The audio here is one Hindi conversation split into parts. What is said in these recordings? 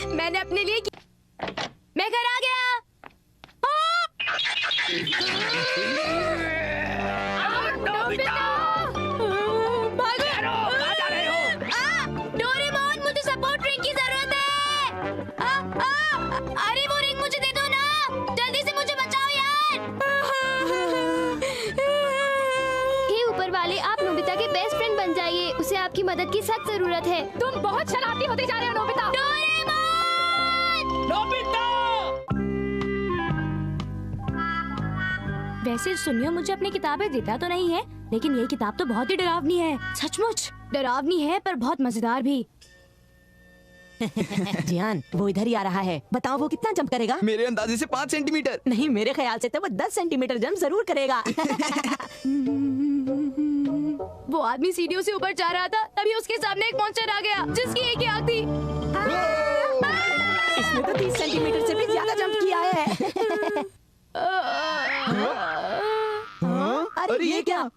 मैंने अपने लिए मैं घर आ गया। डोरेमोन, मुझे सपोर्ट रिंग की जरूरत है। अरे वो रिंग मुझे दे दो ना, जल्दी से मुझे बचाओ यार। हे ऊपर वाले, आप नोबिता के बेस्ट फ्रेंड बन जाइए, उसे आपकी मदद की सख्त जरूरत है। तुम बहुत शरारती होते जा रहे हो नोबिता। डोरेमोन! नोबिता! वैसे सुनियो, मुझे अपनी किताबें देता तो नहीं है, लेकिन ये किताब तो बहुत ही डरावनी है। सचमुच डरावनी है पर बहुत मजेदार भी। जियान, वो इधर ही आ रहा है। बताओ वो कितना जंप करेगा? मेरे अंदाजे से 5 सेंटीमीटर। नहीं, मेरे ख्याल से तो वो 10 सेंटीमीटर जंप जरूर करेगा। वो आदमी सीढ़ियों से ऊपर जा रहा था, तभी उसके सामने एक मॉन्स्टर आ गया जिसकी एक ही आंख थी। इसने तो 30 सेंटीमीटर से भी ज्यादा जंप किया है। अरे ये क्या?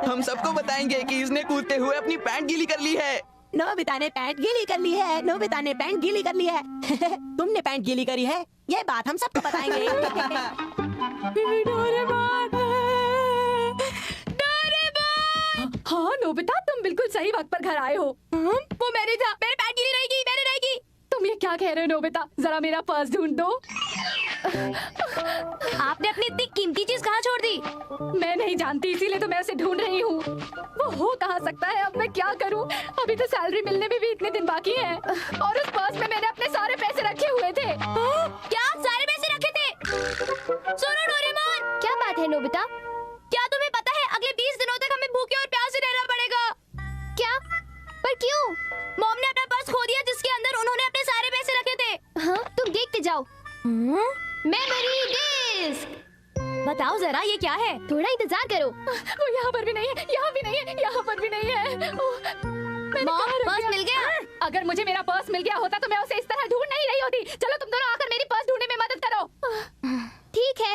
हम सबको बताएंगे कि इसने कूदते हुए अपनी पैंट गीली कर ली है। नोबिता ने पैंट गीली कर ली है। नोबिता ने पैंट गीली कर ली है। तुमने पैंट गीली करी है, ये बात हम सबको बताएंगे। हाँ नोबिता, तुम बिल्कुल सही वक्त पर घर आए हो। वो मैंने था, मेरे पैंट गीली रहेगी, मैंने रहेगी। तुम ये क्या कह रहे हो नोबिता? जरा मेरा पर्स ढूंढ दो। आपने अपनी इतनी कीमती चीज कहाँ छोड़ दी? मैं नहीं जानती, इसीलिए तो मैं उसे ढूंढ रही हूँ। वो हो कहाँ सकता है? अब मैं क्या करूँ? अभी तो सैलरी मिलने में भी इतने दिन बाकी हैं। और उस पर्स में मैंने अपने सारे पैसे रखे हुए थे। क्या सारे पैसे रखे थे? सुनो डोरेमोन, क्या बात है नोबिता? क्या तुम्हें पता है अगले 20 दिनों तक हमें भूखे और प्यासे रहना पड़ेगा? क्या? पर क्यों? मॉम ने अपना पर्स खो दिया जिसके अंदर उन्होंने अपने सारे पैसे रखे थे। हाँ, तुम देखते जाओ। Memory disk. बताओ जरा ये क्या है? थोड़ा इंतजार करो। वो यहाँ पर भी नहीं है, यहाँ भी नहीं है, यहाँ पर भी नहीं है। मॉम, पर्स मिल गया? अगर मुझे मेरा पर्स मिल गया होता तो मैं उसे इस तरह ढूंढ नहीं रही होती। चलो तुम दोनों आकर मेरी पर्स ढूंढने में मदद करो। ठीक है।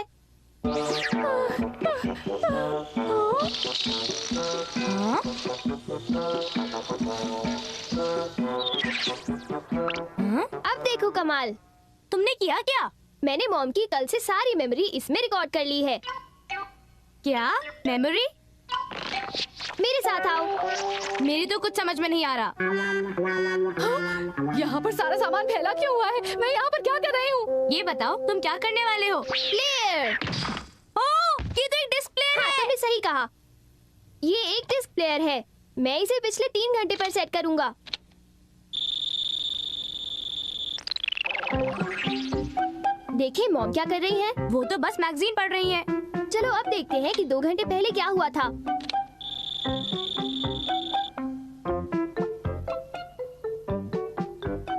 अब देखो कमाल। तुमने किया क्या? मैंने मॉम की कल से सारी मेमोरी इसमें रिकॉर्ड कर ली है। क्या मेमोरी? मेरे साथ आओ। मेरी तो कुछ समझ में नहीं आ रहा। यहाँ पर सारा सामान फैला क्यों हुआ है? मैं यहाँ पर क्या कर रही हूँ? ये बताओ, तुम क्या करने वाले हो? प्लेयर। ओह, ये तो एक डिस्क प्लेयर है। तुमने सही कहा, ये एक डिस्क प्लेयर है। मैं इसे पिछले 3 घंटे पर सेट करूंगा। देखिए मॉम क्या कर रही हैं? वो तो बस मैगजीन पढ़ रही हैं। चलो अब देखते हैं कि 2 घंटे पहले क्या हुआ था।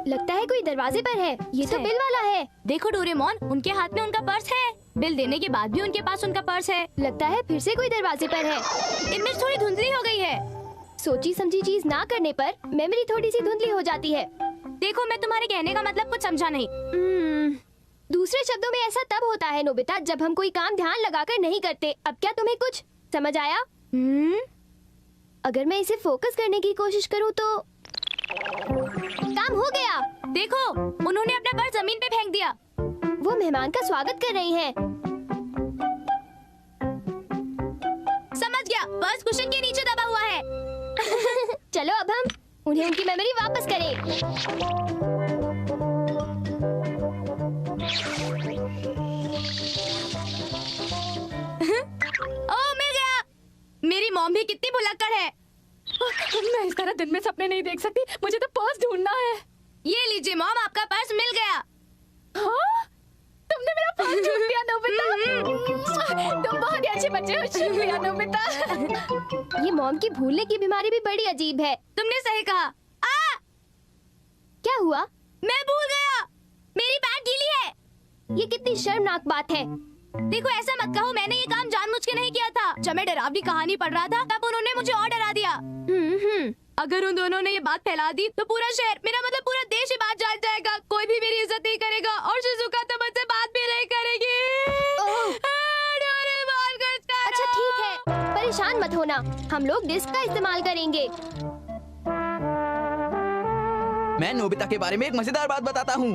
लगता है कोई दरवाजे पर है। ये तो बिल वाला है। देखो डोरेमोन, उनके हाथ में उनका पर्स है। बिल देने के बाद भी उनके पास उनका पर्स है। लगता है फिर से कोई दरवाजे पर है। इमेज थोड़ी धुंधली हो गई है। सोची समझी चीज ना करने पर मेमोरी थोड़ी सी धुंधली हो जाती है। देखो, मैं तुम्हारे कहने का मतलब कुछ समझा नहीं। दूसरे शब्दों में ऐसा तब होता है नोबिता जब हम कोई काम ध्यान लगाकर नहीं करते। अब क्या तुम्हें कुछ समझ आया? अगर मैं इसे फोकस करने की कोशिश करूँ तो काम हो गया। देखो, उन्होंने अपना पर्स जमीन पे फेंक दिया। वो मेहमान का स्वागत कर रही हैं। समझ गया, पर्स कुशन के नीचे दबा हुआ है। चलो अब हम उन्हें उनकी मेमोरी वापस करें। ओह, मिल गया। मेरी मॉम भी कितनी भुलक्कड़ है। मैं इस तरह दिन में सपने नहीं देख सकती। मुझे तो पर्स ढूंढना है। ये लीजिए मॉम, आपका पर्स मिल गया। हाँ? तुमने मेरा पर्स ढूंढ लिया नोबिता। तुम बहुत ही अच्छे बच्चे हो। शुक्रिया नोबिता। ये मॉम की भूलने की बीमारी भी बड़ी अजीब है। तुमने सही कहा। क्या हुआ? मैं भूल गया, मेरी पैंट गीली है। ये कितनी शर्मनाक बात है। देखो, ऐसा मत कहो, मैंने ये काम जानबूझ के नहीं किया था। जब मैं डरावनी कहानी पढ़ रहा था तब उन्होंने मुझे और डरा दिया। अगर उन दोनों ने ये बात फैला दी तो पूरा शहर, मेरा मतलब पूरा देश ये बात जान जाएगा। कोई भी मेरी इज्जत नहीं करेगा और शिजुका तो मुझसे बात भी नहीं करेगी। अच्छा ठीक है, परेशान मत होना, हम लोग डिस्क का इस्तेमाल करेंगे। मैं नोबिता के बारे में एक मजेदार बात बताता हूँ।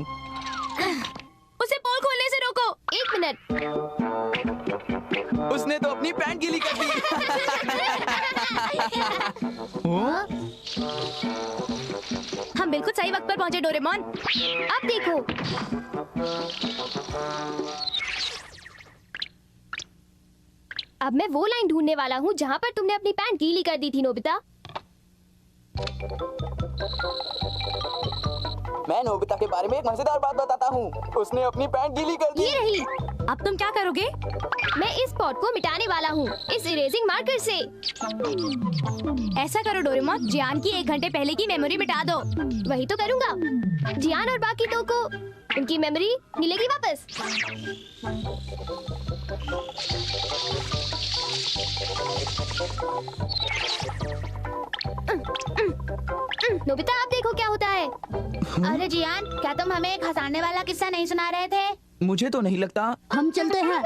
उसे पोल खोलने से रोको। 1 मिनट। उसने तो अपनी पैंट गीली कर दी। हाँ? हम बिल्कुल सही वक्त पर पहुंचे डोरेमोन। अब देखो। अब मैं वो लाइन ढूंढने वाला हूँ जहाँ पर तुमने अपनी पैंट गीली कर दी थी नोबिता। मैं नोबिता के बारे में एक मजेदार बात बताता हूँ। उसने अपनी पैंट गीली कर दी। ये रही। अब तुम क्या करोगे? मैं इस स्पॉट को मिटाने वाला हूँ इस इरेजिंग मार्कर से। ऐसा करो डोरेमोन, जियान की 1 घंटे पहले की मेमोरी मिटा दो। वही तो करूँगा। जियान और बाकी 2 को उनकी मेमोरी मिलेगी वापस। नोबिता आप देखो क्या होता है। अरे जियान, क्या तुम हमें एक हंसाने वाला किस्सा नहीं सुना रहे थे? मुझे तो नहीं लगता, हम चलते हैं।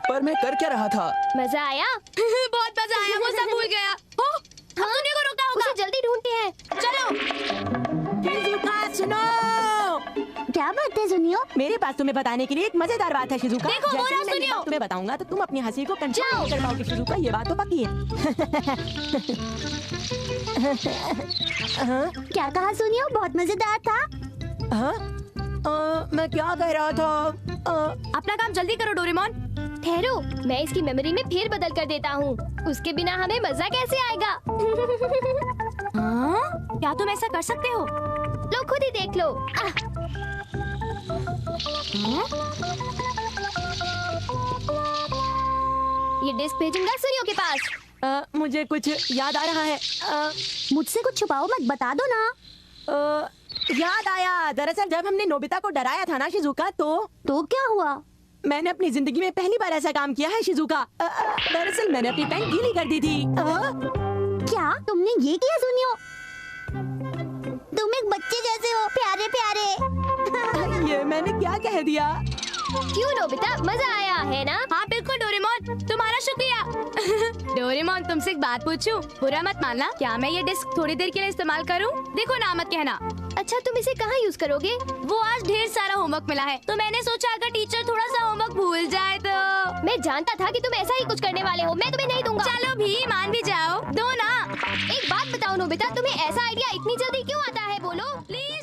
पर मैं कर क्या रहा था? मजा आया? बहुत मजा आया, वो सब भूल गया। हम दुनिया को रोकना होगा। उसे जल्दी ढूंढते हैं। चलो। शिजुका सुनो। क्या बात है सुनियो? मेरे पास तुम्हें बताने के लिए एक मजेदार बात है शिजुका। देखो, जैसे बोला ही मैं ये सुनियो। बात तुम्हें बताऊंगा तो तुम अपनी हंसी को कंट्रोल नहीं कर पाओगे शिजुका, ये बात तो पक्की है। क्या कहा सुनियो? बहुत मजेदार था। हाँ? मैं क्या कह रहा था? अपना काम जल्दी करो डोरेमोन। ठहरो, मैं इसकी मेमोरी में फेर बदल कर देता हूँ। उसके बिना हमें मजा कैसे आएगा? हाँ? क्या तुम ऐसा कर सकते हो? लो खुद ही देख लो। ये डिस्क भेजूंगा सूर्यो के पास। मुझे कुछ याद आ रहा है। मुझसे कुछ छुपाओ मत, बता दो ना। याद आया। दरअसल जब हमने नोबिता को डराया था ना शिजुका, तो क्या हुआ? मैंने अपनी जिंदगी में पहली बार ऐसा काम किया है शिजुका। दरअसल मैंने अपनी पैंट गीली कर दी थी। क्या तुमने ये किया सुनियो? तुम एक बच्चे जैसे हो, प्यारे प्यारे। ये मैंने क्या कह दिया? क्यों नोबिता, मजा आया है ना? हाँ बिल्कुल डोरेमोन, तुम्हारा शुक्रिया। डोरेमोन, तुमसे एक बात पूछूं? बुरा मत मानना, क्या मैं ये डिस्क थोड़ी देर के लिए इस्तेमाल करूं? देखो ना मत कहना। अच्छा तुम इसे कहाँ यूज करोगे? वो आज ढेर सारा होमवर्क मिला है, तो मैंने सोचा अगर टीचर थोड़ा सा होमवर्क भूल जाए तो। मैं जानता था कि तुम ऐसा ही कुछ करने वाले हो। मैं तुम्हें नहीं दूंगा। चलो भी, मान भी जाओ, दो ना। एक बात बताओ नोबिता, तुम्हें ऐसा आइडिया इतनी जल्दी क्यों आता है? बोलो प्लीज।